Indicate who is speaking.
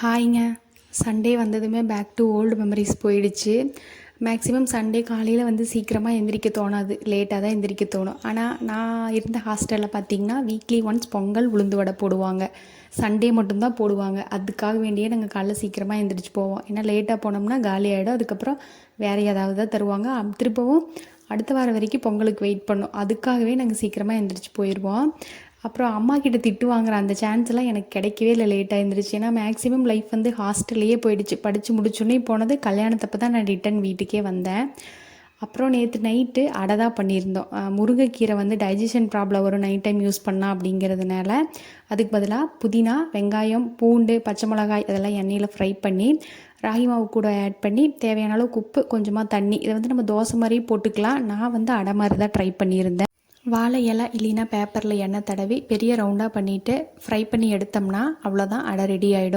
Speaker 1: ஹாய்ங்க. Sunday வந்ததுமே back to old memories போயிடுச்சு. Maximum Sunday காலையில் வந்து சீக்கிரமாக எந்திரிக்க தோணாது, லேட்டாக தான் எந்திரிக்க தோணும். ஆனால் நான் இருந்த ஹாஸ்டலில் பார்த்திங்கன்னா வீக்லி ஒன்ஸ் பொங்கல் உளுந்து வடை போடுவாங்க. சண்டே மட்டும்தான் போடுவாங்க. அதுக்காக வேண்டியே நாங்கள் காலைல சீக்கிரமாக எந்திரிச்சு போவோம். ஏன்னா லேட்டாக போனோம்னா காலி ஆகிடும். அதுக்கப்புறம் வேறு ஏதாவது தான் தருவாங்க. திருப்பவும் அடுத்த வாரம் வரைக்கும் பொங்கலுக்கு வெயிட் பண்ணோம். அதுக்காகவே நாங்கள் சீக்கிரமாக எந்திரிச்சு போயிடுவோம். அப்புறம் அம்மா கிட்ட திட்டு வாங்குற அந்த சான்ஸ்லாம் எனக்கு கிடைக்கவே இல்லை லேட்டாக இருந்துருச்சு. ஏன்னா மேக்ஸிமம் லைஃப் வந்து ஹாஸ்டல்லையே போயிடுச்சு. படித்து முடிச்சோன்னே போனது கல்யாணத்தப்போ தான் நான் ரிட்டன் வீட்டுக்கே வந்தேன். அப்புறம் நேற்று நைட்டு அடை தான் பண்ணியிருந்தோம். முருங்கைக்கீரை வந்து டைஜஷன் ப்ராப்ளம் வரும் நைட் டைம் யூஸ் பண்ணால் அப்படிங்கிறதுனால அதுக்கு பதிலாக புதினா, வெங்காயம், பூண்டு, பச்சை மிளகாய் இதெல்லாம் எண்ணெயில் ஃப்ரை பண்ணி ராகி மாவு கூட ஆட் பண்ணி தேவையான அளவுக்கு உப்பு, கொஞ்சமாக தண்ணி, இதை வந்து நம்ம தோசை மாதிரியே போட்டுக்கலாம். நான் வந்து அடை மாதிரி தான் ட்ரை பண்ணியிருந்தேன். வாழை இலை இல்லைன்னா பேப்பரில் எண்ணெய் தடவி பெரிய ரவுண்டாக பண்ணிவிட்டு ஃப்ரை பண்ணி எடுத்தோம்னா அவ்வளோதான், அடை ரெடி ஆகிடும்.